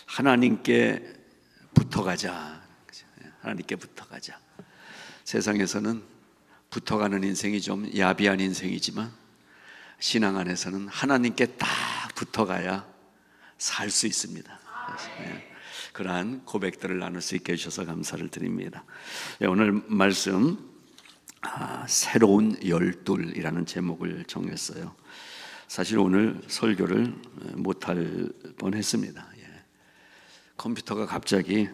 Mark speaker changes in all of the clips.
Speaker 1: 하나님께 붙어가자. 하나님께 붙어가자. 세상에서는 붙어가는 인생이 좀 야비한 인생이지만 신앙 안에서는 하나님께 딱 붙어가야 살 수 있습니다. 그러한 고백들을 나눌 수 있게 해주셔서 감사를 드립니다. 오늘 말씀 새로운 열둘이라는 제목을 정했어요. 사실 오늘 설교를 못할 뻔했습니다. 컴퓨터가 갑자기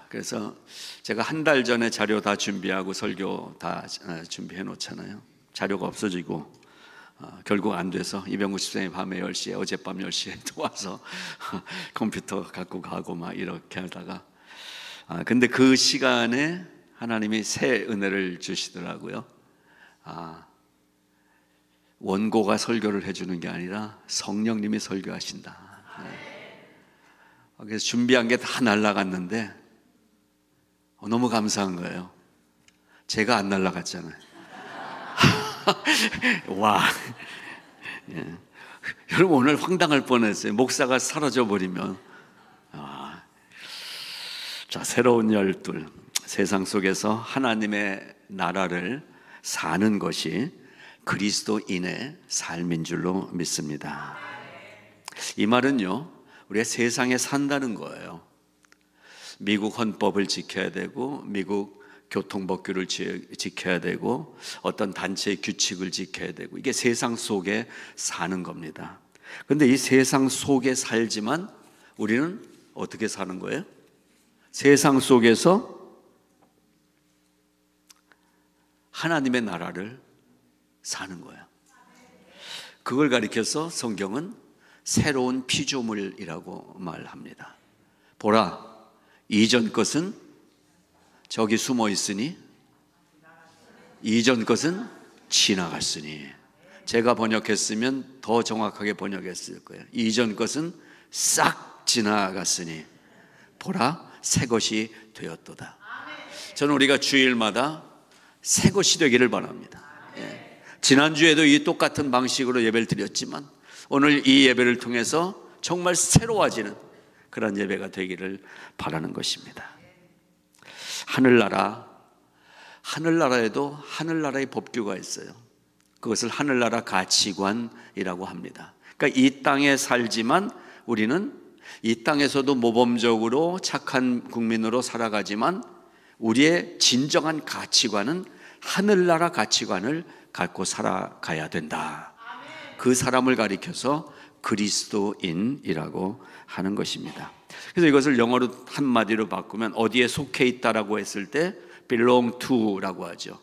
Speaker 1: 그래서 제가 한 달 전에 자료 다 준비하고 설교 다 준비해 놓잖아요. 자료가 없어지고 결국 안 돼서 250생의 밤에 10시에 어젯밤 10시에 또 와서 컴퓨터 갖고 가고 막 이렇게 하다가 근데 그 시간에 하나님이 새 은혜를 주시더라고요. 원고가 설교를 해주는 게 아니라 성령님이 설교하신다. 그래서 준비한 게 다 날아갔는데 너무 감사한 거예요. 제가 안 날아갔잖아요. 와, 여러분 오늘 황당할 뻔했어요. 목사가 사라져 버리면. 자, 새로운 열둘. 세상 속에서 하나님의 나라를 사는 것이 그리스도인의 삶인 줄로 믿습니다. 이 말은요, 우리가 세상에 산다는 거예요. 미국 헌법을 지켜야 되고 미국 교통법규를 지켜야 되고 어떤 단체의 규칙을 지켜야 되고 이게 세상 속에 사는 겁니다. 그런데 이 세상 속에 살지만 우리는 어떻게 사는 거예요? 세상 속에서 하나님의 나라를 사는 거예요. 그걸 가리켜서 성경은 새로운 피조물이라고 말합니다. 보라, 이전 것은 저기 숨어 있으니 이전 것은 지나갔으니. 제가 번역했으면 더 정확하게 번역했을 거예요. 이전 것은 싹 지나갔으니 보라, 새 것이 되었도다. 저는 우리가 주일마다 새 것이 되기를 바랍니다. 지난주에도 이 똑같은 방식으로 예배를 드렸지만 오늘 이 예배를 통해서 정말 새로워지는 그런 예배가 되기를 바라는 것입니다. 하늘나라에도 하늘나라의 법규가 있어요. 그것을 하늘나라 가치관이라고 합니다. 그러니까 이 땅에 살지만 우리는 이 땅에서도 모범적으로 착한 국민으로 살아가지만 우리의 진정한 가치관은 하늘나라 가치관을 갖고 살아가야 된다. 그 사람을 가리켜서 그리스도인이라고 하는 것입니다. 그래서 이것을 영어로 한마디로 바꾸면 어디에 속해 있다라고 했을 때 belong to라고 하죠.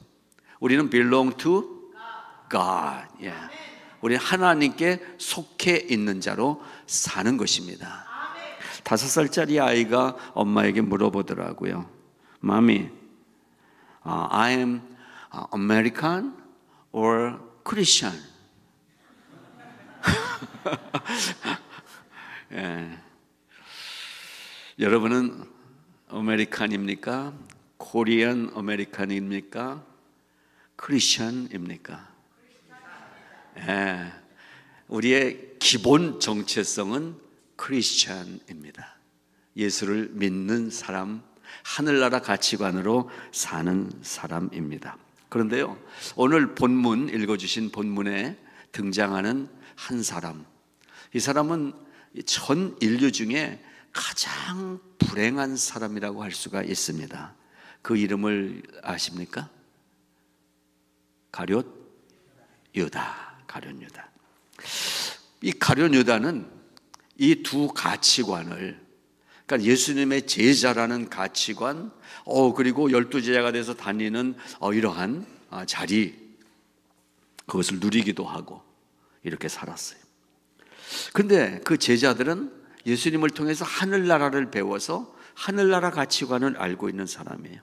Speaker 1: 우리는 belong to God. 우리는 하나님께 속해 있는 자로 사는 것입니다. 5살짜리 아이가 엄마에게 물어보더라고요. Mommy, I am American or Christian? 여러분은 아메리칸입니까? 코리안 아메리칸입니까? 크리스천입니까? 우리의 기본 정체성은 크리스천입니다. 예수를 믿는 사람, 하늘나라 가치관으로 사는 사람입니다. 그런데요, 오늘 본문 읽어주신 본문에 등장하는 한 사람, 이 사람은 전 인류 중에 가장 불행한 사람이라고 할 수가 있습니다. 그 이름을 아십니까? 가룟 유다. 가룟 유다. 이 가룟 유다는 이 두 가치관을, 그러니까 예수님의 제자라는 가치관, 그리고 12제자가 돼서 다니는 이러한 자리, 그것을 누리기도 하고 이렇게 살았어요. 그런데 그 제자들은 예수님을 통해서 하늘나라를 배워서 하늘나라 가치관을 알고 있는 사람이에요.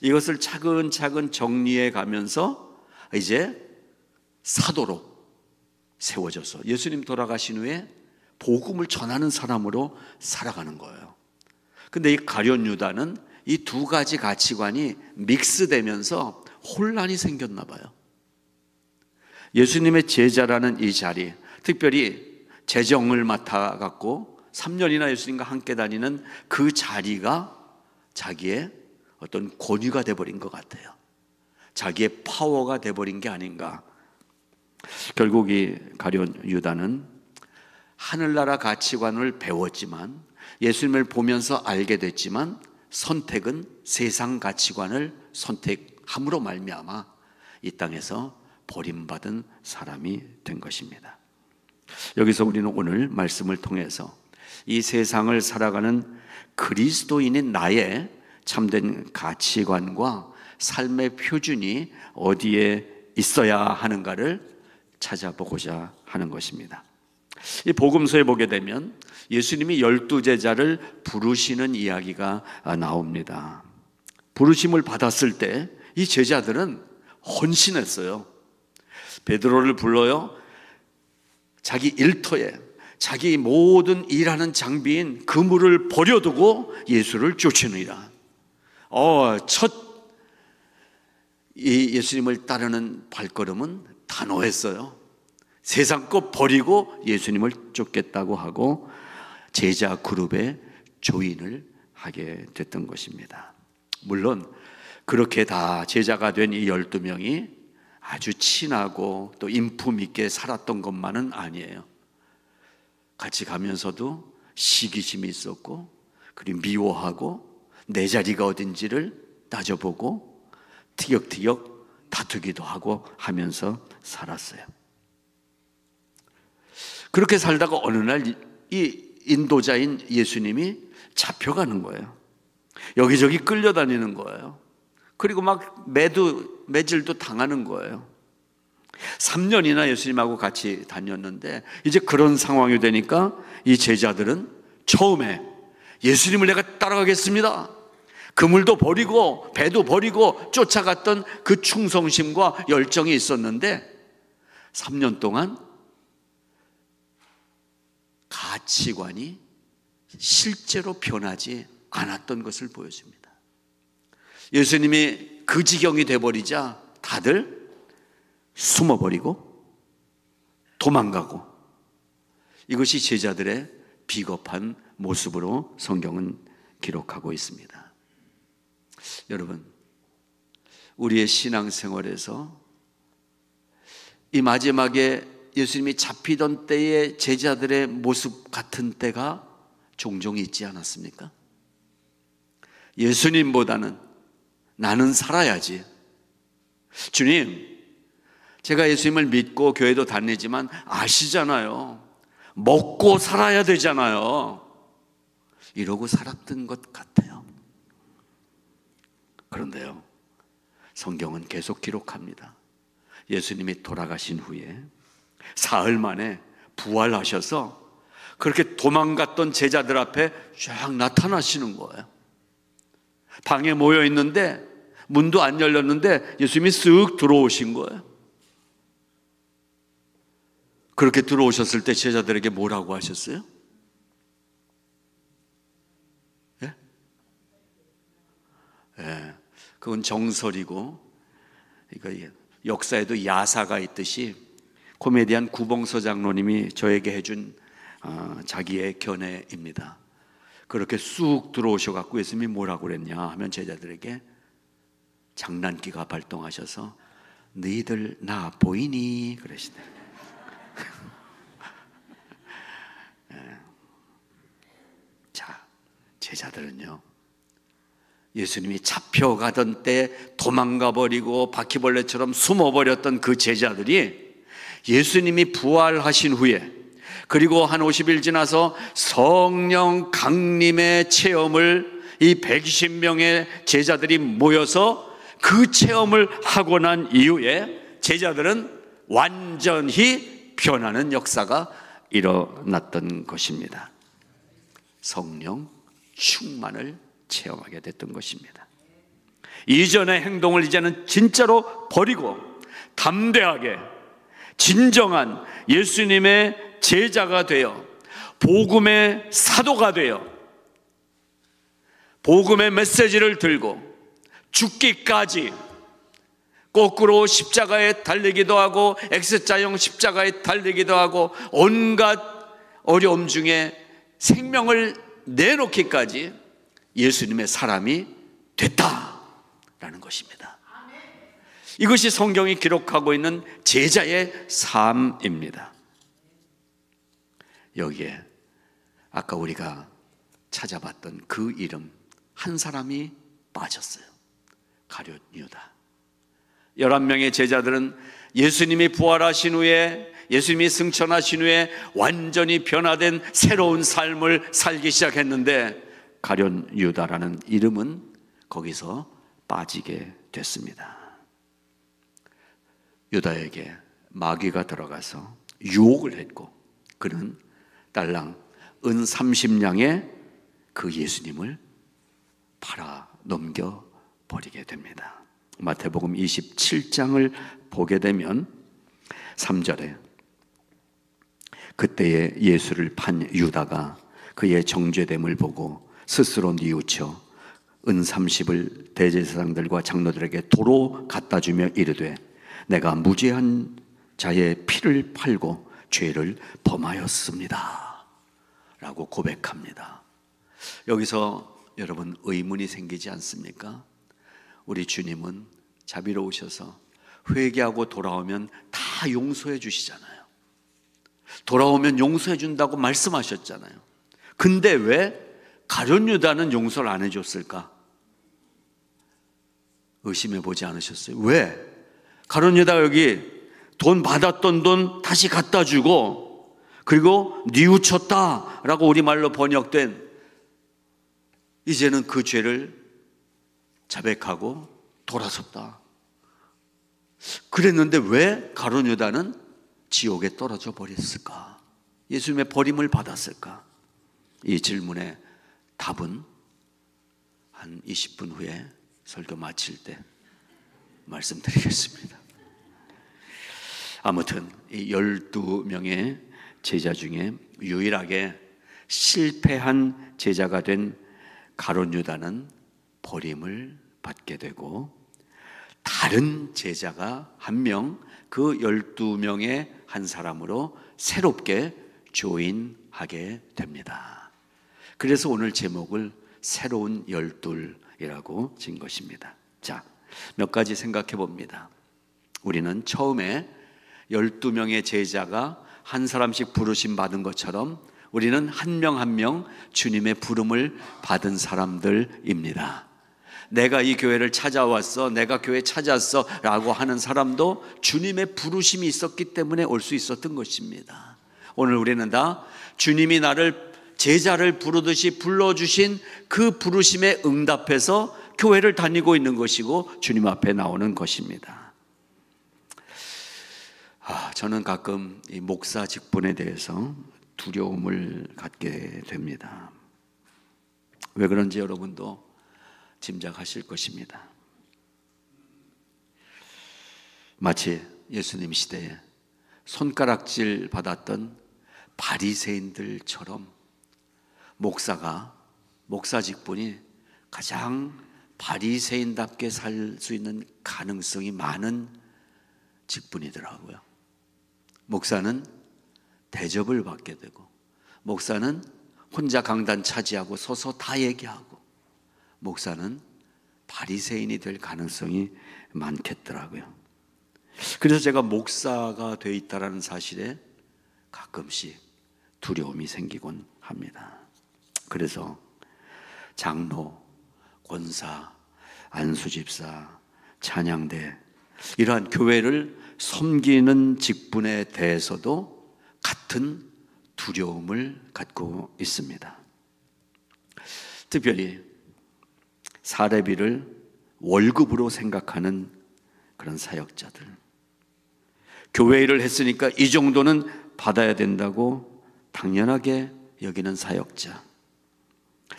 Speaker 1: 이것을 차근차근 정리해 가면서 이제 사도로 세워져서 예수님 돌아가신 후에 복음을 전하는 사람으로 살아가는 거예요. 근데 이 가룟 유다는 이 두 가지 가치관이 믹스되면서 혼란이 생겼나 봐요. 예수님의 제자라는 이 자리, 특별히 재정을 맡아갖고 3년이나 예수님과 함께 다니는 그 자리가 자기의 어떤 권위가 돼버린 것 같아요. 자기의 파워가 돼버린 게 아닌가. 결국 이 가룟 유다는 하늘나라 가치관을 배웠지만, 예수님을 보면서 알게 됐지만, 선택은 세상 가치관을 선택함으로 말미암아 이 땅에서 버림받은 사람이 된 것입니다. 여기서 우리는 오늘 말씀을 통해서 이 세상을 살아가는 그리스도인인 나의 참된 가치관과 삶의 표준이 어디에 있어야 하는가를 찾아보고자 하는 것입니다. 이 복음서에 보게 되면 예수님이 12제자를 부르시는 이야기가 나옵니다. 부르심을 받았을 때 이 제자들은 헌신했어요. 베드로를 불러요. 자기 일터에 자기 모든 일하는 장비인 그물을 버려두고 예수를 쫓으니라. 이 예수님을 따르는 발걸음은 단호했어요. 세상 것 버리고 예수님을 쫓겠다고 하고 제자 그룹에 조인을 하게 됐던 것입니다. 물론 그렇게 다 제자가 된 이 12명이 아주 친하고 또 인품 있게 살았던 것만은 아니에요. 같이 가면서도 시기심이 있었고, 그리고 미워하고 내 자리가 어딘지를 따져보고 티격태격 다투기도 하고 하면서 살았어요. 그렇게 살다가 어느 날 이 인도자인 예수님이 잡혀가는 거예요. 여기저기 끌려다니는 거예요. 그리고 막 매질도 당하는 거예요. 3년이나 예수님하고 같이 다녔는데 이제 그런 상황이 되니까 이 제자들은 처음에 예수님을 내가 따라가겠습니다, 그물도 버리고 배도 버리고 쫓아갔던 그 충성심과 열정이 있었는데 3년 동안 가치관이 실제로 변하지 않았던 것을 보여줍니다. 예수님이 그 지경이 돼버리자 다들 숨어버리고 도망가고, 이것이 제자들의 비겁한 모습으로 성경은 기록하고 있습니다. 여러분, 우리의 신앙생활에서 이 마지막에 예수님이 잡히던 때의 제자들의 모습 같은 때가 종종 있지 않았습니까? 예수님보다는 나는 살아야지. 주님, 제가 예수님을 믿고 교회도 다니지만 아시잖아요. 먹고 살아야 되잖아요. 이러고 살았던 것 같아요. 그런데요, 성경은 계속 기록합니다. 예수님이 돌아가신 후에 사흘 만에 부활하셔서 그렇게 도망갔던 제자들 앞에 쫙 나타나시는 거예요. 방에 모여 있는데 문도 안 열렸는데 예수님이 쓱 들어오신 거예요. 그렇게 들어오셨을 때 제자들에게 뭐라고 하셨어요? 예? 예, 그건 정설이고, 그러니까 역사에도 야사가 있듯이 코미디언 구봉서 장로님이 저에게 해준 자기의 견해입니다. 그렇게 쑥 들어오셔갖고 예수님이 뭐라고 그랬냐 하면 제자들에게 장난기가 발동하셔서 너희들 나 보이니? 그러시대. 자, 제자들은요, 예수님이 잡혀가던 때 도망가버리고 바퀴벌레처럼 숨어버렸던 그 제자들이 예수님이 부활하신 후에, 그리고 한 50일 지나서 성령 강림의 체험을 이 120명의 제자들이 모여서 그 체험을 하고 난 이후에 제자들은 완전히 변하는 역사가 일어났던 것입니다. 성령 충만을 체험하게 됐던 것입니다. 이전의 행동을 이제는 진짜로 버리고 담대하게 진정한 예수님의 제자가 되어 복음의 사도가 되어 복음의 메시지를 들고 죽기까지 거꾸로 십자가에 달리기도 하고 X자형 십자가에 달리기도 하고 온갖 어려움 중에 생명을 내놓기까지 예수님의 사람이 됐다라는 것입니다. 이것이 성경이 기록하고 있는 제자의 삶입니다. 여기에 아까 우리가 찾아봤던 그 이름 한 사람이 빠졌어요. 가룟 유다. 11명의 제자들은 예수님이 부활하신 후에, 예수님이 승천하신 후에 완전히 변화된 새로운 삶을 살기 시작했는데 가룟 유다라는 이름은 거기서 빠지게 됐습니다. 유다에게 마귀가 들어가서 유혹을 했고 그는 딸랑 은 30냥에 그 예수님을 팔아 넘겨버리게 됩니다. 마태복음 27장을 보게 되면 3절에 그때에 예수를 판 유다가 그의 정죄됨을 보고 스스로 뉘우쳐 은 30을 대제사장들과 장로들에게 도로 갖다 주며 이르되 내가 무죄한 자의 피를 팔고 죄를 범하였습니다 라고 고백합니다. 여기서 여러분 의문이 생기지 않습니까? 우리 주님은 자비로우셔서 회개하고 돌아오면 다 용서해 주시잖아요. 돌아오면 용서해 준다고 말씀하셨잖아요. 근데 왜 가룟 유다는 용서를 안 해줬을까? 의심해 보지 않으셨어요? 왜? 가룟 유다가 여기 돈 받았던 돈 다시 갖다 주고 그리고 뉘우쳤다라고 우리말로 번역된 이제는 그 죄를 자백하고 돌아섰다. 그랬는데 왜 가룟 유다는 지옥에 떨어져 버렸을까? 예수님의 버림을 받았을까? 이 질문에 답은 한 20분 후에 설교 마칠 때 말씀드리겠습니다. 아무튼 이 12명의 제자 중에 유일하게 실패한 제자가 된 가룟 유다는 버림을 받게 되고 다른 제자가 한 명, 그 12명의 한 사람으로 새롭게 조인하게 됩니다. 그래서 오늘 제목을 새로운 12이라고 진 것입니다. 자, 몇 가지 생각해 봅니다. 우리는 처음에 12명의 제자가 한 사람씩 부르심 받은 것처럼 우리는 한 명 한 명 주님의 부름을 받은 사람들입니다. 내가 이 교회를 찾아왔어, 내가 교회 찾았어 라고 하는 사람도 주님의 부르심이 있었기 때문에 올 수 있었던 것입니다. 오늘 우리는 다 주님이 나를 제자를 부르듯이 불러주신 그 부르심에 응답해서 교회를 다니고 있는 것이고 주님 앞에 나오는 것입니다. 저는 가끔 이 목사 직분에 대해서 두려움을 갖게 됩니다. 왜 그런지 여러분도 짐작하실 것입니다. 마치 예수님 시대에 손가락질 받았던 바리새인들처럼 목사 직분이 가장 바리새인답게 살 수 있는 가능성이 많은 직분이더라고요. 목사는 대접을 받게 되고, 목사는 혼자 강단 차지하고 서서 다 얘기하고, 목사는 바리새인이 될 가능성이 많겠더라고요. 그래서 제가 목사가 돼 있다는 사실에 가끔씩 두려움이 생기곤 합니다. 그래서 장로, 권사, 안수집사, 찬양대 이러한 교회를 섬기는 직분에 대해서도 같은 두려움을 갖고 있습니다. 특별히 사례비를 월급으로 생각하는 그런 사역자들, 교회 일을 했으니까 이 정도는 받아야 된다고 당연하게 여기는 사역자,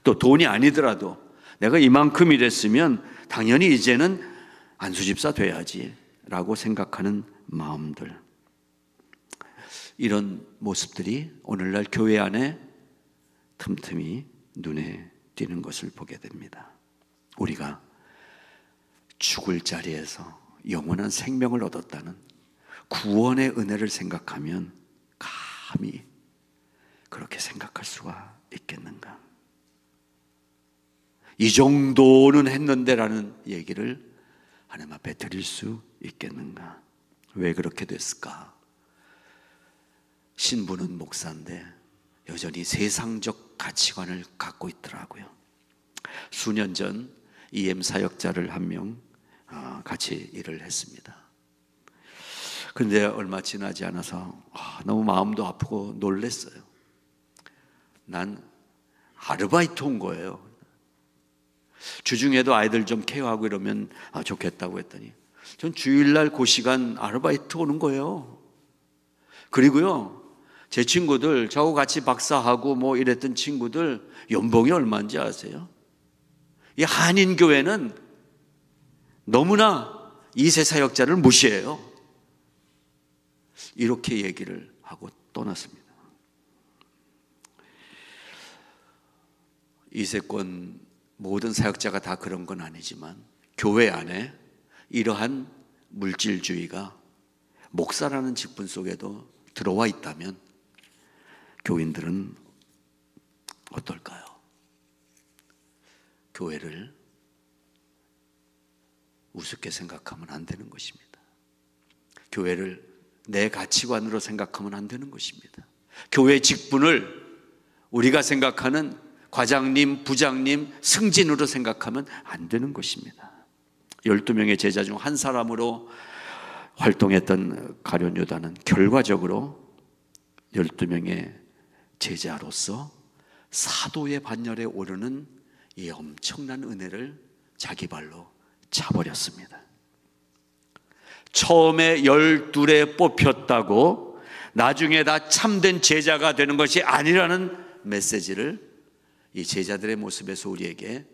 Speaker 1: 또 돈이 아니더라도 내가 이만큼 일했으면 당연히 이제는 안수집사 돼야지 라고 생각하는 마음들, 이런 모습들이 오늘날 교회 안에 틈틈이 눈에 띄는 것을 보게 됩니다. 우리가 죽을 자리에서 영원한 생명을 얻었다는 구원의 은혜를 생각하면 감히 그렇게 생각할 수가 있겠는가? 이 정도는 했는데라는 얘기를 하나님 앞에 드릴 수 있겠는가? 왜 그렇게 됐을까? 신부는 목사인데 여전히 세상적 가치관을 갖고 있더라고요. 수년 전 EM 사역자를 한 명 같이 일을 했습니다. 그런데 얼마 지나지 않아서 너무 마음도 아프고 놀랐어요. 난 아르바이트 온 거예요. 주중에도 아이들 좀 케어하고 이러면 좋겠다고 했더니 전 주일날 그 시간 아르바이트 오는 거예요. 그리고요, 제 친구들, 저하고 같이 박사하고 뭐 이랬던 친구들 연봉이 얼마인지 아세요? 이 한인교회는 너무나 이세 사역자를 무시해요. 이렇게 얘기를 하고 떠났습니다. 이세권 모든 사역자가 다 그런 건 아니지만 교회 안에 이러한 물질주의가 목사라는 직분 속에도 들어와 있다면 교인들은 어떨까요? 교회를 우습게 생각하면 안 되는 것입니다. 교회를 내 가치관으로 생각하면 안 되는 것입니다. 교회 직분을 우리가 생각하는 과장님, 부장님, 승진으로 생각하면 안 되는 것입니다. 12명의 제자 중 한 사람으로 활동했던 가룟 유다는 결과적으로 12명의 제자로서 사도의 반열에 오르는 이 엄청난 은혜를 자기 발로 차버렸습니다. 처음에 12에 뽑혔다고 나중에 다 참된 제자가 되는 것이 아니라는 메시지를 이 제자들의 모습에서 우리에게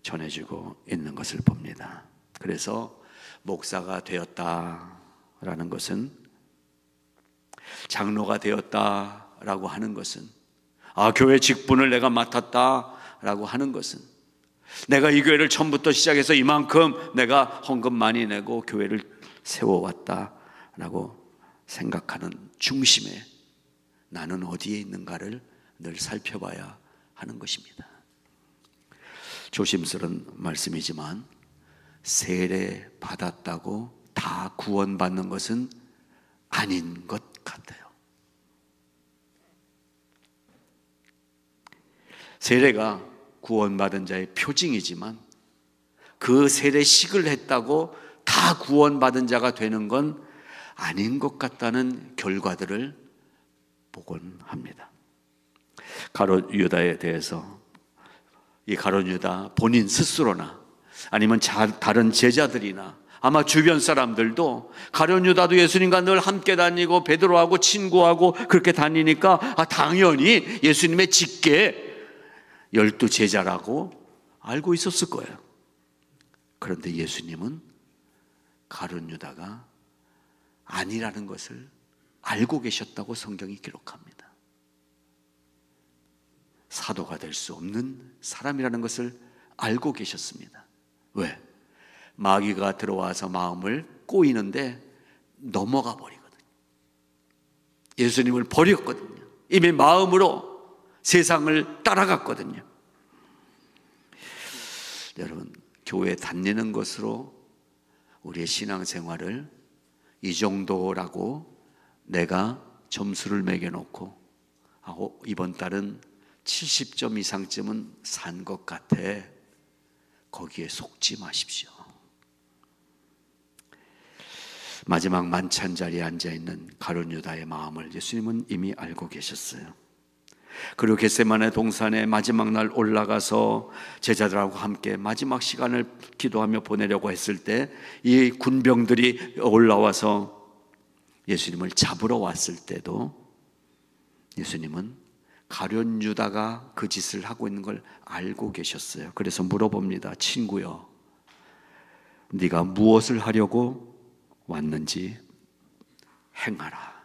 Speaker 1: 전해주고 있는 것을 봅니다. 그래서 목사가 되었다라는 것은, 장로가 되었다라고 하는 것은, 교회 직분을 내가 맡았다라고 하는 것은, 내가 이 교회를 처음부터 시작해서 이만큼 내가 헌금 많이 내고 교회를 세워왔다라고 생각하는 중심에 나는 어디에 있는가를 늘 살펴봐야 하는 것입니다. 조심스러운 말씀이지만 세례 받았다고 다 구원받는 것은 아닌 것 같아요. 세례가 구원받은 자의 표징이지만 그 세례식을 했다고 다 구원받은 자가 되는 건 아닌 것 같다는 결과들을 보곤 합니다. 가룟 유다에 대해서 이 가룟 유다 본인 스스로나 아니면 다른 제자들이나 아마 주변 사람들도 가룟 유다도 예수님과 늘 함께 다니고 베드로하고 친구하고 그렇게 다니니까 당연히 예수님의 직계 12 제자라고 알고 있었을 거예요. 그런데 예수님은 가룟 유다가 아니라는 것을 알고 계셨다고 성경이 기록합니다. 사도가 될 수 없는 사람이라는 것을 알고 계셨습니다. 왜? 마귀가 들어와서 마음을 꼬이는데 넘어가 버리거든요. 예수님을 버렸거든요. 이미 마음으로 세상을 따라갔거든요. 여러분, 교회 다니는 것으로 우리의 신앙생활을 이 정도라고 내가 점수를 매겨놓고 이번 달은 70점 이상쯤은 산 것 같아, 거기에 속지 마십시오. 마지막 만찬 자리에 앉아있는 가룟 유다의 마음을 예수님은 이미 알고 계셨어요. 그리고 겟세마네 동산에 마지막 날 올라가서 제자들하고 함께 마지막 시간을 기도하며 보내려고 했을 때 이 군병들이 올라와서 예수님을 잡으러 왔을 때도 예수님은 가룟 유다가 그 짓을 하고 있는 걸 알고 계셨어요. 그래서 물어봅니다. 친구여, 네가 무엇을 하려고 왔는지 행하라.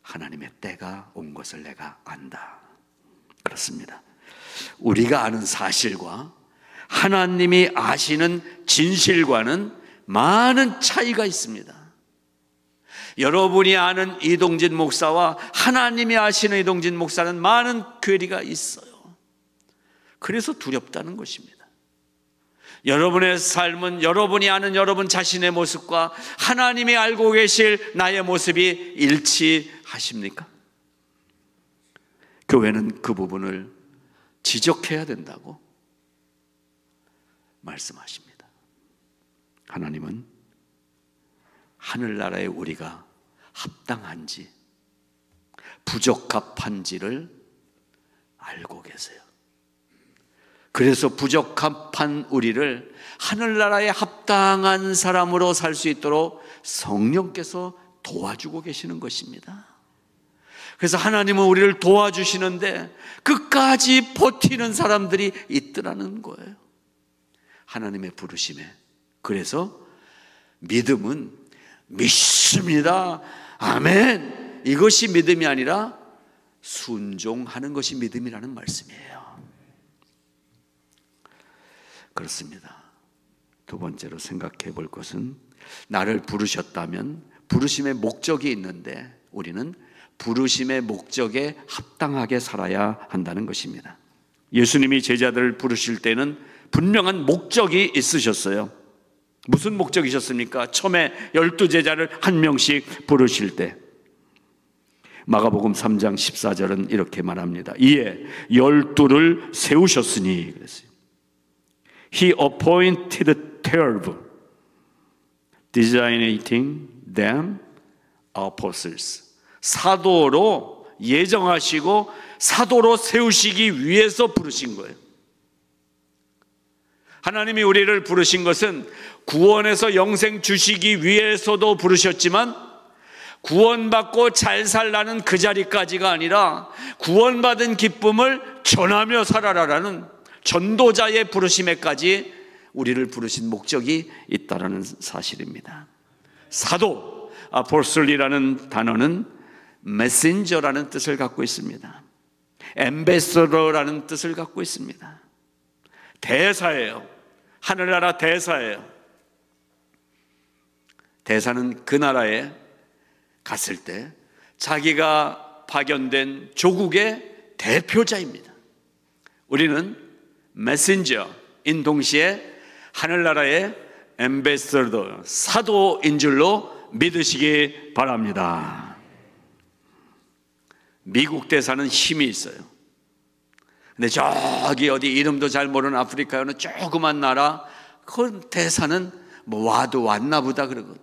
Speaker 1: 하나님의 때가 온 것을 내가 안다. 그렇습니다. 우리가 아는 사실과 하나님이 아시는 진실과는 많은 차이가 있습니다. 여러분이 아는 이동진 목사와 하나님이 아시는 이동진 목사는 많은 괴리가 있어요. 그래서 두렵다는 것입니다. 여러분의 삶은 여러분이 아는 여러분 자신의 모습과 하나님이 알고 계실 나의 모습이 일치하십니까? 교회는 그 부분을 지적해야 된다고 말씀하십니다. 하나님은 하늘나라에 우리가 합당한지 부적합한지를 알고 계세요. 그래서 부적합한 우리를 하늘나라에 합당한 사람으로 살 수 있도록 성령께서 도와주고 계시는 것입니다. 그래서 하나님은 우리를 도와주시는데 끝까지 버티는 사람들이 있더라는 거예요. 하나님의 부르심에. 그래서 믿음은 믿습니다, 아멘, 이것이 믿음이 아니라 순종하는 것이 믿음이라는 말씀이에요. 그렇습니다. 두 번째로 생각해 볼 것은, 나를 부르셨다면 부르심의 목적이 있는데 우리는 부르심의 목적에 합당하게 살아야 한다는 것입니다. 예수님이 제자들을 부르실 때는 분명한 목적이 있으셨어요. 무슨 목적이셨습니까? 처음에 12제자를 한 명씩 부르실 때 마가복음 3장 14절은 이렇게 말합니다. 이에 12를 세우셨으니 그랬어요. He appointed 12, designating them apostles. 사도로 예정하시고 사도로 세우시기 위해서 부르신 거예요. 하나님이 우리를 부르신 것은 구원해서 영생 주시기 위해서도 부르셨지만, 구원받고 잘 살라는 그 자리까지가 아니라 구원받은 기쁨을 전하며 살아라라는 전도자의 부르심에까지 우리를 부르신 목적이 있다라는 사실입니다. 사도, 아포스톨이라는 단어는 메신저라는 뜻을 갖고 있습니다. 엠베서더라는 뜻을 갖고 있습니다. 대사예요. 하늘나라 대사예요. 대사는 그 나라에 갔을 때 자기가 파견된 조국의 대표자입니다. 우리는 메신저인 동시에 하늘나라의 엠베서더, 사도인 줄로 믿으시기 바랍니다. 미국 대사는 힘이 있어요. 근데 저기 어디 이름도 잘 모르는 아프리카에 어느 조그만 나라, 그 대사는 뭐 와도 왔나 보다 그러거든.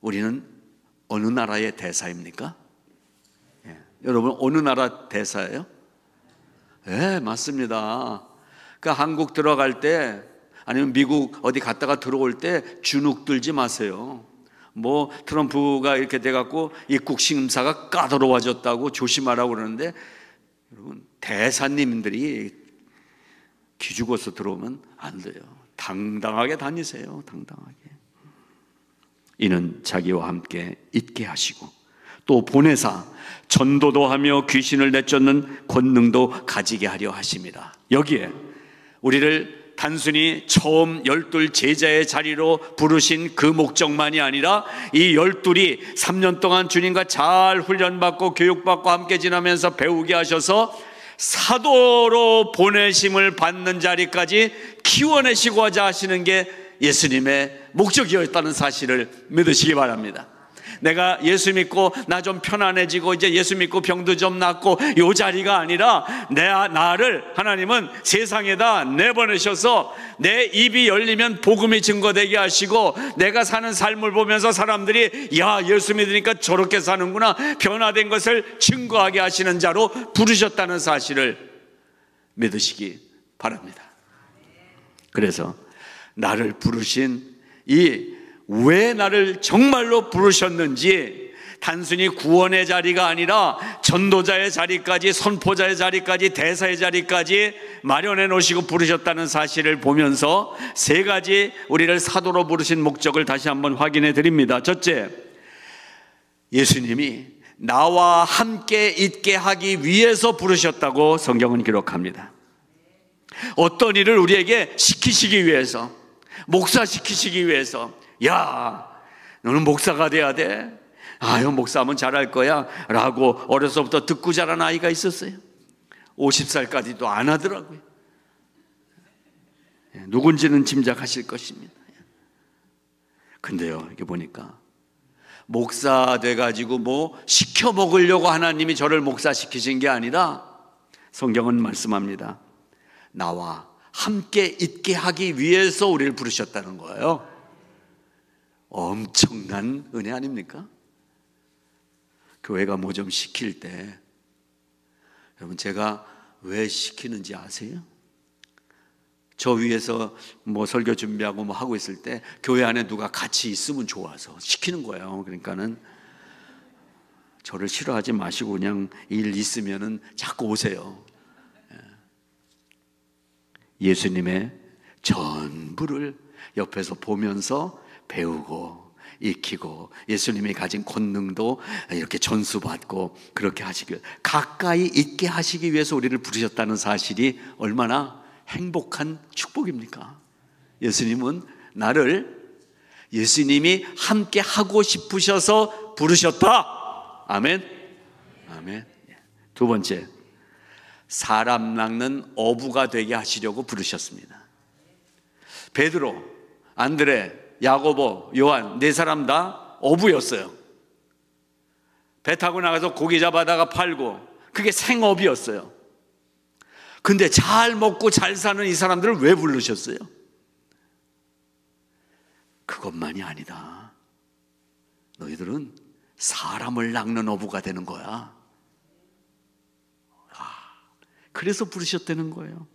Speaker 1: 우리는 어느 나라의 대사입니까? 예. 여러분 어느 나라 대사예요? 네, 맞습니다. 그러니까 한국 들어갈 때 아니면 미국 어디 갔다가 들어올 때 주눅 들지 마세요. 뭐 트럼프가 이렇게 돼갖고 입국 심사가 까다로워졌다고 조심하라고 그러는데, 여러분 대사님들이 기죽어서 들어오면 안 돼요. 당당하게 다니세요. 당당하게. 이는 자기와 함께 있게 하시고 또 보내사 전도도 하며 귀신을 내쫓는 권능도 가지게 하려 하심이라. 여기에 우리를 단순히 처음 12 제자의 자리로 부르신 그 목적만이 아니라 이 12이 3년 동안 주님과 잘 훈련받고 교육받고 함께 지나면서 배우게 하셔서 사도로 보내심을 받는 자리까지 키워내시고자 하시는 게 예수님의 목적이었다는 사실을 믿으시기 바랍니다. 내가 예수 믿고 나 좀 편안해지고 이제 예수 믿고 병도 좀 낫고 이 자리가 아니라 나를 하나님은 세상에다 내보내셔서 내 입이 열리면 복음이 증거되게 하시고, 내가 사는 삶을 보면서 사람들이 야, 예수 믿으니까 저렇게 사는구나, 변화된 것을 증거하게 하시는 자로 부르셨다는 사실을 믿으시기 바랍니다. 그래서 나를 부르신 왜 나를 정말로 부르셨는지, 단순히 구원의 자리가 아니라 전도자의 자리까지, 선포자의 자리까지, 대사의 자리까지 마련해 놓으시고 부르셨다는 사실을 보면서 세 가지 우리를 사도로 부르신 목적을 다시 한번 확인해 드립니다. 첫째, 예수님이 나와 함께 있게 하기 위해서 부르셨다고 성경은 기록합니다. 어떤 일을 우리에게 시키시기 위해서, 목사시키시기 위해서, 야, 너는 목사가 돼야 돼. 아유, 목사하면 잘할 거야 라고 어려서부터 듣고 자란 아이가 있었어요. 50살까지도 안 하더라고요. 누군지는 짐작하실 것입니다. 근데요, 이게 보니까 목사 돼가지고 뭐 시켜 먹으려고 하나님이 저를 목사시키신 게 아니라 성경은 말씀합니다. 나와 함께 있게 하기 위해서 우리를 부르셨다는 거예요. 엄청난 은혜 아닙니까? 교회가 뭐 좀 시킬 때 여러분, 제가 왜 시키는지 아세요? 저 위에서 뭐 설교 준비하고 뭐 하고 있을 때 교회 안에 누가 같이 있으면 좋아서 시키는 거예요. 그러니까는 저를 싫어하지 마시고 그냥 일 있으면은 자꾸 오세요. 예수님의 전부를 옆에서 보면서 배우고 익히고 예수님이 가진 권능도 이렇게 전수받고 그렇게 하시기 위해, 가까이 있게 하시기 위해서 우리를 부르셨다는 사실이 얼마나 행복한 축복입니까? 예수님은 나를 예수님이 함께 하고 싶으셔서 부르셨다. 아멘. 아멘. 두 번째, 사람 낚는 어부가 되게 하시려고 부르셨습니다. 베드로, 안드레, 야고보, 요한 네 사람 다 어부였어요. 배 타고 나가서 고기 잡아다가 팔고 그게 생업이었어요. 근데 잘 먹고 잘 사는 이 사람들을 왜 부르셨어요? 그것만이 아니다. 너희들은 사람을 낚는 어부가 되는 거야. 그래서 부르셨다는 거예요.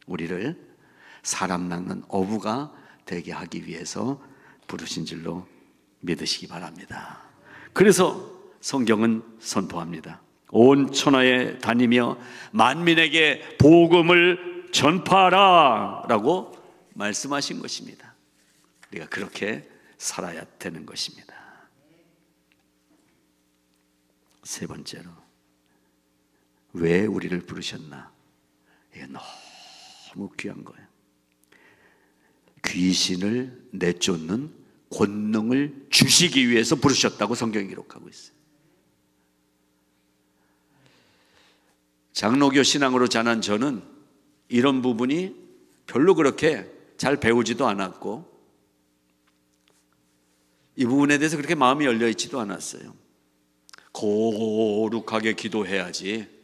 Speaker 1: 우리를 사람 낚는 어부가 되게 하기 위해서 부르신 줄로 믿으시기 바랍니다. 그래서 성경은 선포합니다. 온 천하에 다니며 만민에게 복음을 전파하라 라고 말씀하신 것입니다. 우리가 그렇게 살아야 되는 것입니다. 세 번째로, 왜 우리를 부르셨나? 이게 너무 귀한 거예요. 귀신을 내쫓는 권능을 주시기 위해서 부르셨다고 성경이 기록하고 있어요. 장로교 신앙으로 자란 저는 이런 부분이 별로 그렇게 잘 배우지도 않았고 이 부분에 대해서 그렇게 마음이 열려 있지도 않았어요. 거룩하게 기도해야지.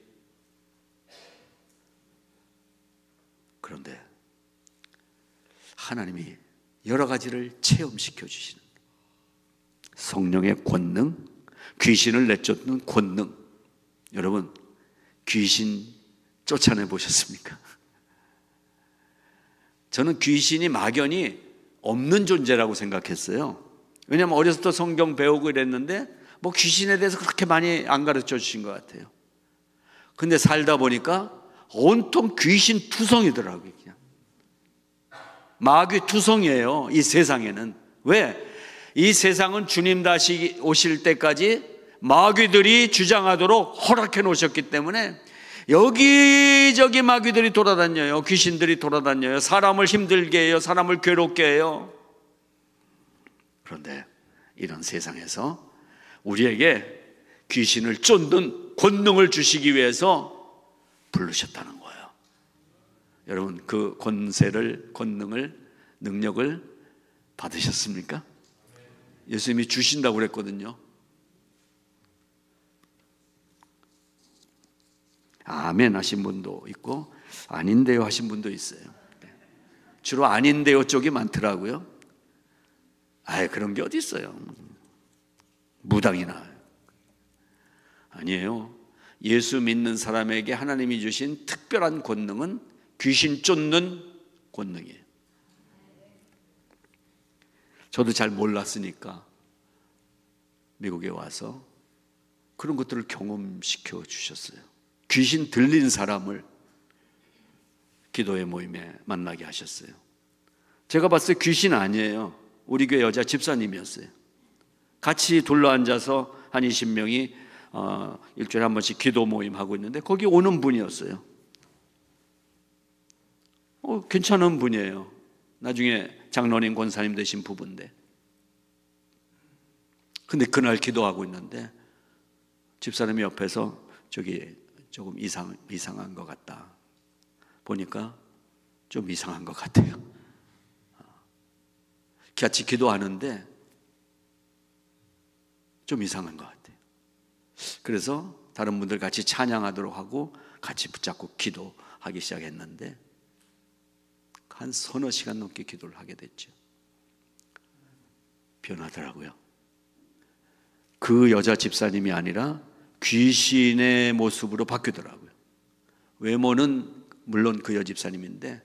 Speaker 1: 그런데 하나님이 여러 가지를 체험시켜 주시는 성령의 권능, 귀신을 내쫓는 권능. 여러분, 귀신 쫓아내 보셨습니까? 저는 귀신이 막연히 없는 존재라고 생각했어요. 왜냐하면 어렸을 때 성경 배우고 이랬는데 뭐 귀신에 대해서 그렇게 많이 안 가르쳐 주신 것 같아요. 근데 살다 보니까 온통 귀신 투성이더라고요. 그냥 마귀 투성이에요, 이 세상에는. 왜? 이 세상은 주님 다시 오실 때까지 마귀들이 주장하도록 허락해 놓으셨기 때문에 여기저기 마귀들이 돌아다녀요. 귀신들이 돌아다녀요. 사람을 힘들게 해요. 사람을 괴롭게 해요. 그런데 이런 세상에서 우리에게 귀신을 쫓는 권능을 주시기 위해서 부르셨다는 거예요. 여러분, 그 권능을, 능력을 받으셨습니까? 예수님이 주신다고 그랬거든요. 아멘 하신 분도 있고 아닌데요 하신 분도 있어요. 주로 아닌데요 쪽이 많더라고요. 아예 그런 게 어디 있어요. 무당이나. 아니에요. 예수 믿는 사람에게 하나님이 주신 특별한 권능은 귀신 쫓는 권능이에요. 저도 잘 몰랐으니까 미국에 와서 그런 것들을 경험시켜 주셨어요. 귀신 들린 사람을 기도의 모임에 만나게 하셨어요. 제가 봤을 때 귀신 아니에요. 우리 교회 여자 집사님이었어요. 같이 둘러앉아서 한 20명이 일주일에 한 번씩 기도 모임 하고 있는데 거기 오는 분이었어요. 괜찮은 분이에요. 나중에 장로님 권사님 되신 부부인데 근데 그날 기도하고 있는데 집사람이 옆에서 저기 조금 이상한 것 같다. 보니까 좀 이상한 것 같아요. 같이 기도하는데 좀 이상한 것 같아요. 그래서 다른 분들 같이 찬양하도록 하고 같이 붙잡고 기도하기 시작했는데 한 서너 시간 넘게 기도를 하게 됐죠. 변하더라고요. 그 여자 집사님이 아니라 귀신의 모습으로 바뀌더라고요. 외모는 물론 그 여 집사님인데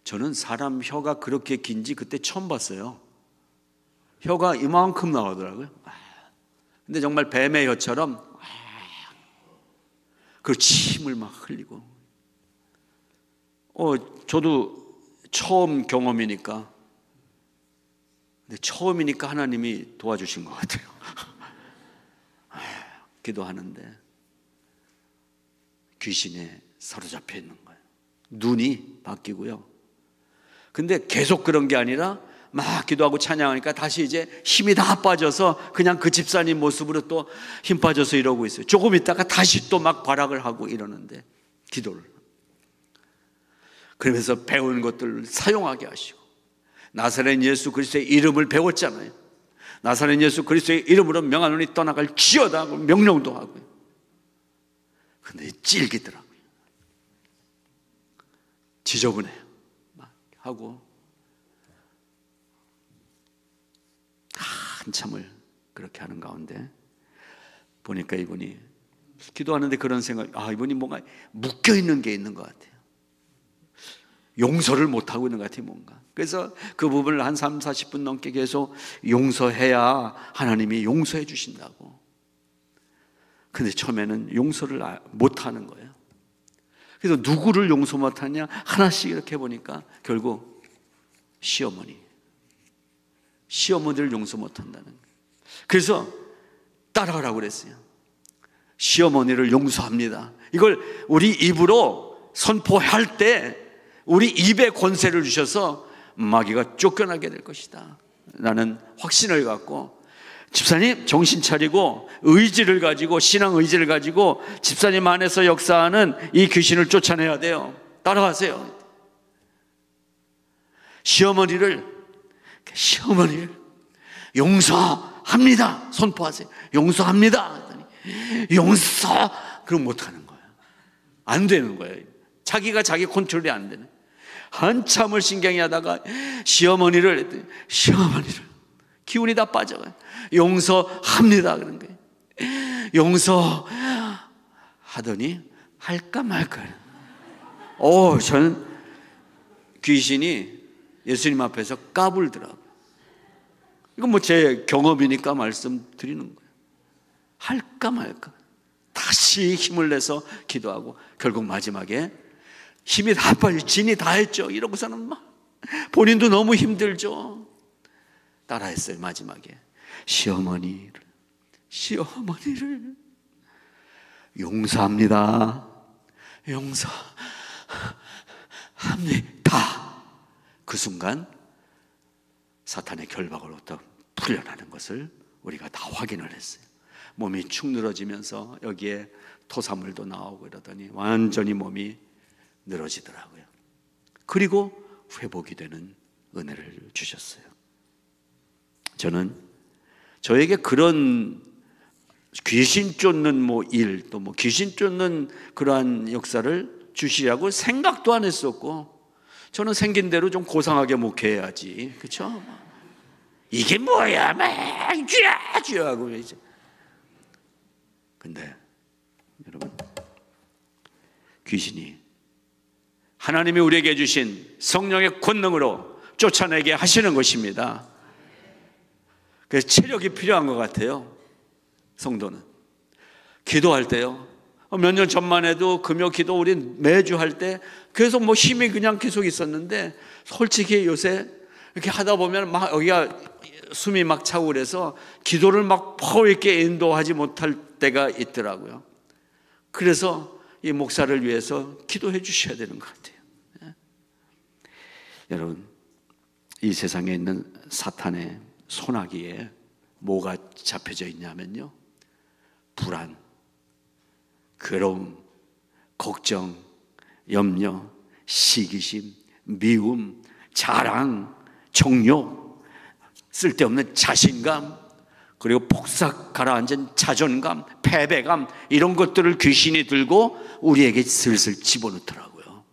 Speaker 1: 저는 사람 혀가 그렇게 긴지 그때 처음 봤어요. 혀가 이만큼 나오더라고요. 근데 정말 뱀의 혀처럼 그 침을 막 흘리고. 저도 처음 경험이니까, 근데 처음이니까 하나님이 도와주신 것 같아요. 기도하는데 귀신에 사로잡혀 있는 거예요. 눈이 바뀌고요. 근데 계속 그런 게 아니라 막 기도하고 찬양하니까 다시 이제 힘이 다 빠져서 그냥 그 집사님 모습으로 또 힘 빠져서 이러고 있어요. 조금 있다가 다시 또 막 발악을 하고 이러는데 기도를. 그러면서 배운 것들을 사용하게 하시고, 나사렛 예수 그리스도의 이름을 배웠잖아요. 나사렛 예수 그리스도의 이름으로 명하노니 떠나갈 지어다 명령도 하고요. 근데 찔기더라고요. 지저분해요. 막 하고 한참을 그렇게 하는 가운데 보니까 이분이 기도하는데 그런 생각, 이분이 뭔가 묶여있는 게 있는 것 같아요. 용서를 못하고 있는 것 같아요, 뭔가. 그래서 그 부분을 한 3, 40분 넘게 계속 용서해야 하나님이 용서해 주신다고. 근데 처음에는 용서를 못하는 거예요. 그래서 누구를 용서 못하냐 하나씩 이렇게 보니까 결국 시어머니를 용서 못한다는 거예요. 그래서 따라가라고 그랬어요. 시어머니를 용서합니다. 이걸 우리 입으로 선포할 때 우리 입에 권세를 주셔서 마귀가 쫓겨나게 될 것이다 라는 확신을 갖고, 집사님 정신 차리고 의지를 가지고, 신앙 의지를 가지고 집사님 안에서 역사하는 이 귀신을 쫓아내야 돼요. 따라가세요. 시어머니를 용서합니다 선포하세요. 용서합니다. 용서, 그럼 못하는 거예요. 안 되는 거예요. 자기가 자기 컨트롤이 안 되는. 한참을 신경이 하다가 시어머니를 기운이 다 빠져가요. 용서합니다 그런 거예요. 용서하더니 할까 말까. 저는 귀신이 예수님 앞에서 까불더라고요. 이건 뭐 제 경험이니까 말씀드리는 거예요. 할까 말까. 다시 힘을 내서 기도하고 결국 마지막에 힘이 다 빠져, 진이 다 했죠. 이러고서는 막 본인도 너무 힘들죠. 따라했어요. 마지막에 시어머니를 용서합니다. 그 순간 사탄의 결박으로부터 풀려나는 것을 우리가 다 확인을 했어요. 몸이 축 늘어지면서 여기에 토사물도 나오고 이러더니 완전히 몸이 늘어지더라고요. 그리고 회복이 되는 은혜를 주셨어요. 저는 저에게 그런 귀신 쫓는 일, 또 귀신 쫓는 그러한 역사를 주시라고 생각도 안 했었고, 저는 생긴 대로 좀 고상하게 목회해야지, 그렇죠? 이게 뭐야, 막 쥐야 하고 이제. 근데 여러분, 귀신이 하나님이 우리에게 주신 성령의 권능으로 쫓아내게 하시는 것입니다. 그래서 체력이 필요한 것 같아요. 성도는 기도할 때요, 몇 년 전만 해도 금요 기도 우리 매주 할 때 계속 힘이 그냥 계속 있었는데, 솔직히 요새 이렇게 하다 보면 막 여기가 숨이 막 차고 그래서 기도를 막 파워 있게 인도하지 못할 때가 있더라고요. 그래서 이 목사를 위해서 기도해 주셔야 되는 것 같아요. 여러분, 이 세상에 있는 사탄의 소나기에 뭐가 잡혀져 있냐면요, 불안, 괴로움, 걱정, 염려, 시기심, 미움, 자랑, 정욕, 쓸데없는 자신감, 그리고 폭삭 가라앉은 자존감, 패배감, 이런 것들을 귀신이 들고 우리에게 슬슬 집어넣더라고요.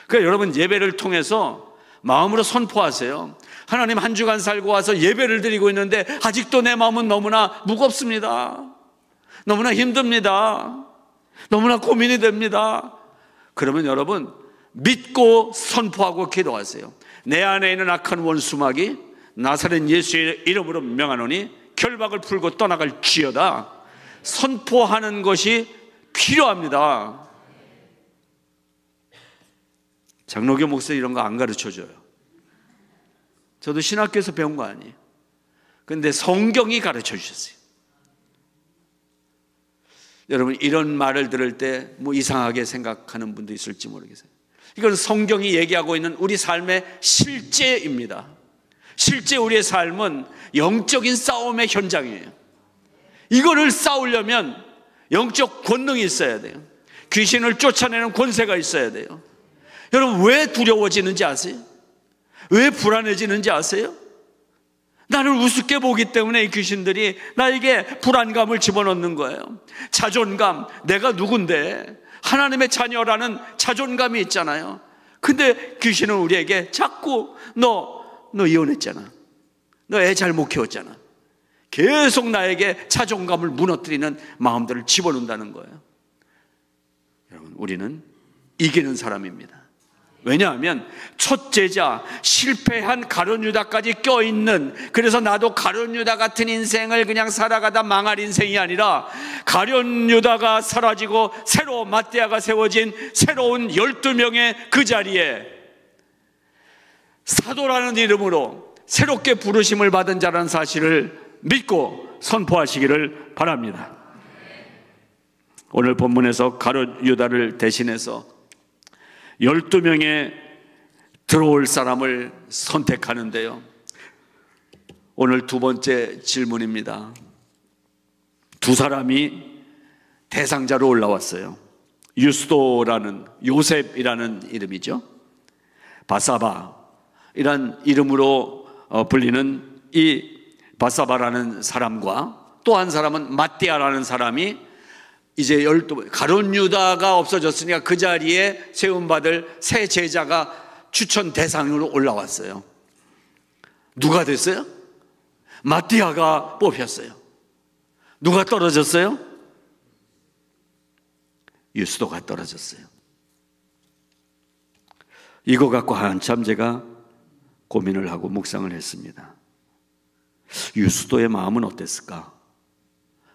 Speaker 1: 그러니까 여러분, 예배를 통해서 마음으로 선포하세요. 하나님, 한 주간 살고 와서 예배를 드리고 있는데 아직도 내 마음은 너무나 무겁습니다. 너무나 힘듭니다. 너무나 고민이 됩니다. 그러면 여러분, 믿고 선포하고 기도하세요. 내 안에 있는 악한 원수마귀 나사렛 예수의 이름으로 명하노니 결박을 풀고 떠나갈 지어다. 선포하는 것이 필요합니다. 장로교 목사 이런 거 안 가르쳐줘요. 저도 신학교에서 배운 거 아니에요. 그런데 성경이 가르쳐 주셨어요. 여러분, 이런 말을 들을 때 뭐 이상하게 생각하는 분도 있을지 모르겠어요. 이건 성경이 얘기하고 있는 우리 삶의 실제입니다. 실제 우리의 삶은 영적인 싸움의 현장이에요. 이거를 싸우려면 영적 권능이 있어야 돼요. 귀신을 쫓아내는 권세가 있어야 돼요. 여러분, 왜 두려워지는지 아세요? 왜 불안해지는지 아세요? 나를 우습게 보기 때문에 이 귀신들이 나에게 불안감을 집어넣는 거예요. 자존감, 내가 누군데, 하나님의 자녀라는 자존감이 있잖아요. 근데 귀신은 우리에게 자꾸 너 이혼했잖아, 너 애 잘못 키웠잖아, 계속 나에게 자존감을 무너뜨리는 마음들을 집어넣는다는 거예요. 여러분, 우리는 이기는 사람입니다. 왜냐하면 첫째자, 실패한 가룟 유다까지 껴있는, 그래서 나도 가룟 유다 같은 인생을 그냥 살아가다 망할 인생이 아니라 가룟 유다가 사라지고 새로 맏대야가 세워진 새로운 12명의 그 자리에 사도라는 이름으로 새롭게 부르심을 받은 자라는 사실을 믿고 선포하시기를 바랍니다. 오늘 본문에서 가룟 유다를 대신해서 12명의 들어올 사람을 선택하는데요, 오늘 두 번째 질문입니다. 두 사람이 대상자로 올라왔어요. 유스도라는, 요셉이라는 이름이죠. 바사바이란 이름으로 불리는 이 바사바라는 사람과 또 한 사람은 맏디아라는 사람이 이제 가룟 유다가 없어졌으니까 그 자리에 세움받을 새 제자가 추천 대상으로 올라왔어요. 누가 됐어요? 맏디아가 뽑혔어요. 누가 떨어졌어요? 유스도가 떨어졌어요. 이거 갖고 한참 제가 고민을 하고 묵상을 했습니다. 유스도의 마음은 어땠을까?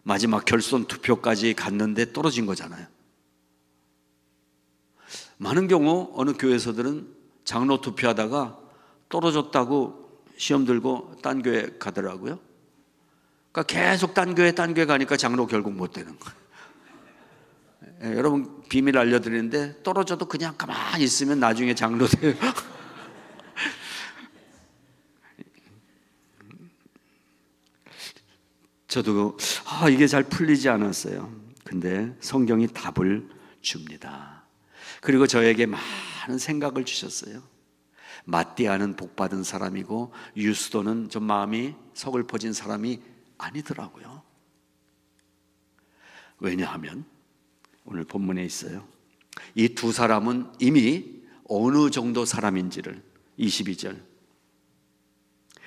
Speaker 1: 마지막 결선 투표까지 갔는데 떨어진 거잖아요. 많은 경우 어느 교회에서들은 장로 투표하다가 떨어졌다고 시험 들고 딴 교회 가더라고요. 그러니까 계속 딴 교회 가니까 장로 결국 못 되는 거예요. 여러분, 비밀 알려드리는데 떨어져도 그냥 가만히 있으면 나중에 장로 돼요. 저도 이게 잘 풀리지 않았어요. 근데 성경이 답을 줍니다. 그리고 저에게 많은 생각을 주셨어요. 맏디아는 복받은 사람이고 유스도는 좀 마음이 서글퍼진 사람이 아니더라고요. 왜냐하면 오늘 본문에 있어요. 이 두 사람은 이미 어느 정도 사람인지를, 22절,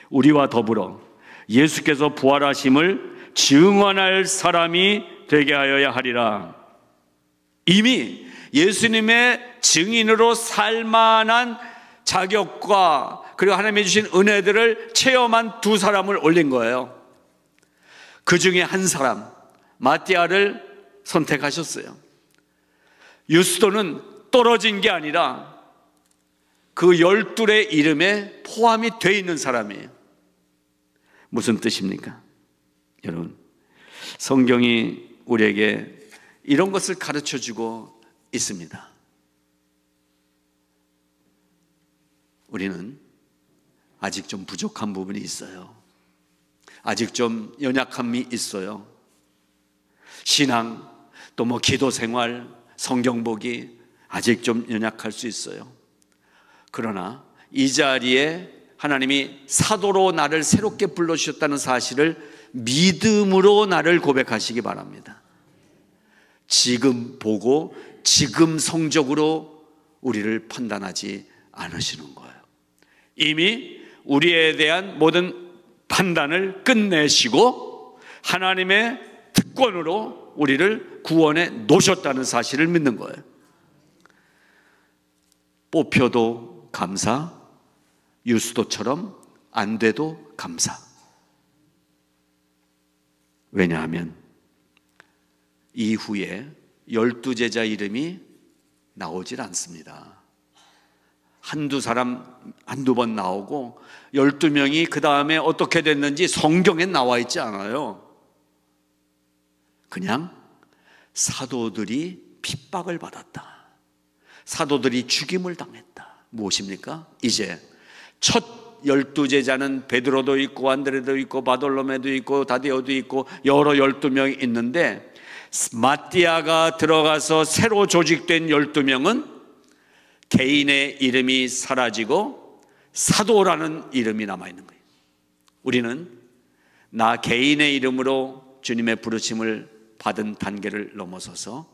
Speaker 1: 우리와 더불어 예수께서 부활하심을 증언할 사람이 되게 하여야 하리라. 이미 예수님의 증인으로 살만한 자격과 그리고 하나님이 주신 은혜들을 체험한 두 사람을 올린 거예요. 그 중에 한 사람, 맏디아를 선택하셨어요. 유스도는 떨어진 게 아니라 그 12의 이름에 포함이 되어 있는 사람이에요. 무슨 뜻입니까? 여러분, 성경이 우리에게 이런 것을 가르쳐주고 있습니다. 우리는 아직 좀 부족한 부분이 있어요. 아직 좀 연약함이 있어요. 신앙, 또 기도 생활, 성경 보기 아직 좀 연약할 수 있어요. 그러나 이 자리에 하나님이 사도로 나를 새롭게 불러주셨다는 사실을 믿음으로 나를 고백하시기 바랍니다. 지금 보고 지금 성적으로 우리를 판단하지 않으시는 거예요. 이미 우리에 대한 모든 판단을 끝내시고 하나님의 특권으로 우리를 구원해 놓으셨다는 사실을 믿는 거예요. 뽑혀도 감사, 유스도처럼 안 돼도 감사. 왜냐하면 이후에 12제자 이름이 나오질 않습니다. 한두 번 나오고 12명이 그 다음에 어떻게 됐는지 성경에 나와 있지 않아요. 그냥 사도들이 핍박을 받았다, 사도들이 죽임을 당했다. 무엇입니까? 이제 첫 12제자는 베드로도 있고 안드레도 있고 바돌로메도 있고 다데오도 있고 여러 12명이 있는데, 마띠아가 들어가서 새로 조직된 12명은 개인의 이름이 사라지고 사도라는 이름이 남아있는 거예요. 우리는 나 개인의 이름으로 주님의 부르심을 받은 단계를 넘어서서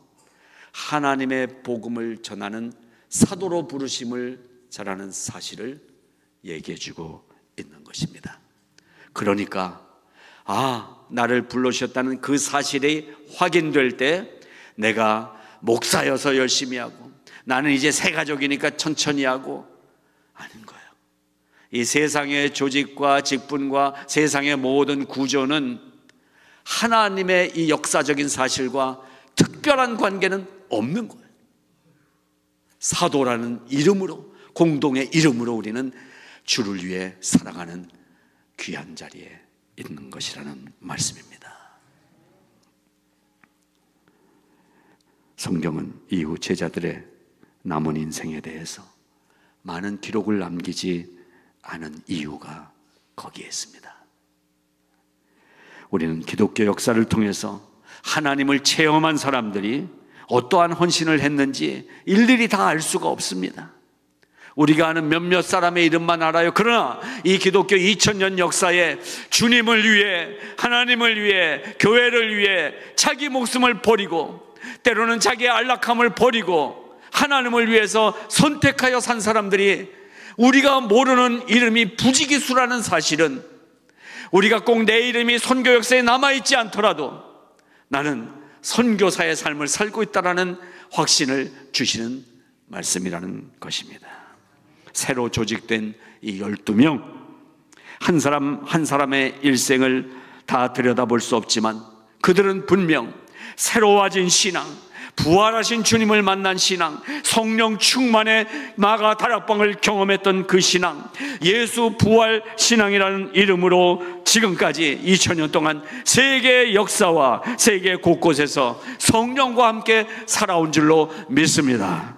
Speaker 1: 하나님의 복음을 전하는 사도로 부르심을 전하는 사실을 얘기해 주고 있는 것입니다. 그러니까 나를 불러주셨다는 그 사실이 확인될 때 내가 목사여서 열심히 하고 나는 이제 새 가족이니까 천천히 하고 아닌 거예요. 이 세상의 조직과 직분과 세상의 모든 구조는 하나님의 이 역사적인 사실과 특별한 관계는 없는 거예요. 사도라는 이름으로, 공동의 이름으로 우리는 주를 위해 살아가는 귀한 자리에 있는 것이라는 말씀입니다. 성경은 이후 제자들의 남은 인생에 대해서 많은 기록을 남기지 않은 이유가 거기에 있습니다. 우리는 기독교 역사를 통해서 하나님을 체험한 사람들이 어떠한 헌신을 했는지 일일이 다 알 수가 없습니다. 우리가 아는 몇몇 사람의 이름만 알아요. 그러나 이 기독교 2000년 역사에 주님을 위해, 하나님을 위해, 교회를 위해 자기 목숨을 버리고 때로는 자기의 안락함을 버리고 하나님을 위해서 선택하여 산 사람들이 우리가 모르는 이름이 부지기수라는 사실은, 우리가 꼭 내 이름이 선교 역사에 남아있지 않더라도 나는 선교사의 삶을 살고 있다는 확신을 주시는 말씀이라는 것입니다. 새로 조직된 이 12명, 한 사람 한 사람의 일생을 다 들여다볼 수 없지만 그들은 분명 새로워진 신앙, 부활하신 주님을 만난 신앙, 성령 충만의 마가 다락방을 경험했던 그 신앙, 예수 부활 신앙이라는 이름으로 지금까지 2000년 동안 세계 역사와 세계 곳곳에서 성령과 함께 살아온 줄로 믿습니다.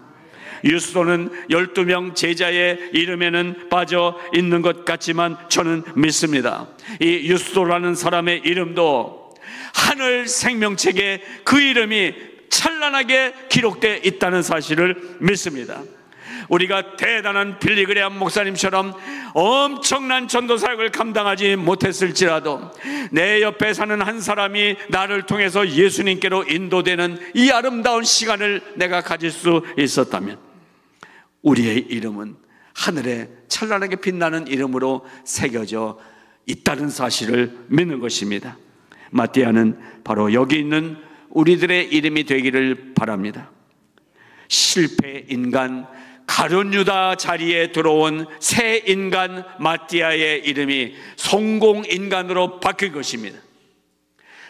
Speaker 1: 유스도는 12명 제자의 이름에는 빠져 있는 것 같지만 저는 믿습니다. 이 유스도라는 사람의 이름도 하늘 생명책에 그 이름이 찬란하게 기록되어 있다는 사실을 믿습니다. 우리가 대단한 빌리그레암 목사님처럼 엄청난 전도 사역을 감당하지 못했을지라도 내 옆에 사는 한 사람이 나를 통해서 예수님께로 인도되는 이 아름다운 시간을 내가 가질 수 있었다면 우리의 이름은 하늘에 찬란하게 빛나는 이름으로 새겨져 있다는 사실을 믿는 것입니다. 마띠아는 바로 여기 있는 우리들의 이름이 되기를 바랍니다. 실패 인간 가룟 유다 자리에 들어온 새 인간 마띠아의 이름이 성공 인간으로 바뀔 것입니다.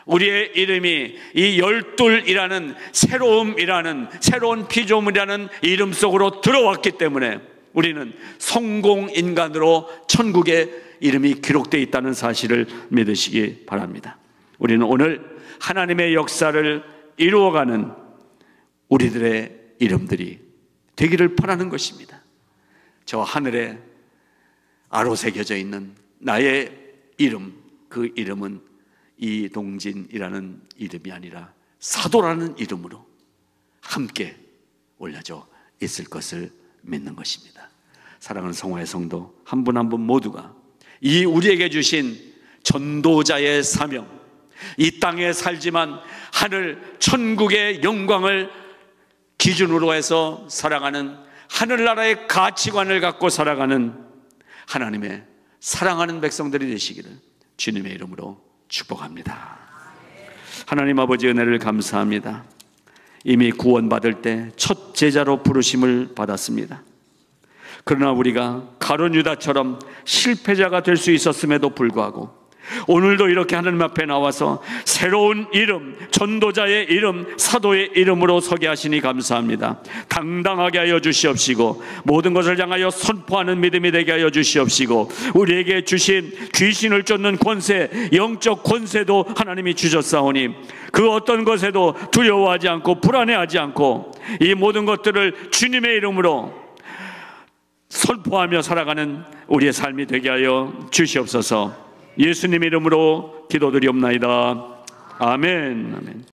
Speaker 1: 우리의 이름이 이 열둘이라는 새로움이라는 새로운 피조물이라는 이름 속으로 들어왔기 때문에 우리는 성공 인간으로 천국의 이름이 기록되어 있다는 사실을 믿으시기 바랍니다. 우리는 오늘 하나님의 역사를 이루어가는 우리들의 이름들이 되기를 바라는 것입니다. 저 하늘에 아로 새겨져 있는 나의 이름, 그 이름은 이동진이라는 이름이 아니라 사도라는 이름으로 함께 올려져 있을 것을 믿는 것입니다. 사랑하는 성화의 성도 한 분 한 분 모두가 이 우리에게 주신 전도자의 사명, 이 땅에 살지만 하늘 천국의 영광을 기준으로 해서 살아가는, 하늘나라의 가치관을 갖고 살아가는 하나님의 사랑하는 백성들이 되시기를 주님의 이름으로 축복합니다. 하나님 아버지 은혜를 감사합니다. 이미 구원받을 때 첫 제자로 부르심을 받았습니다. 그러나 우리가 가룟 유다처럼 실패자가 될 수 있었음에도 불구하고 오늘도 이렇게 하나님 앞에 나와서 새로운 이름, 전도자의 이름, 사도의 이름으로 서게 하시니 감사합니다. 당당하게 하여 주시옵시고 모든 것을 향하여 선포하는 믿음이 되게 하여 주시옵시고 우리에게 주신 귀신을 쫓는 권세, 영적 권세도 하나님이 주셨사오니 그 어떤 것에도 두려워하지 않고 불안해하지 않고 이 모든 것들을 주님의 이름으로 선포하며 살아가는 우리의 삶이 되게 하여 주시옵소서. 예수님 이름으로 기도드리옵나이다. 아멘. 아멘.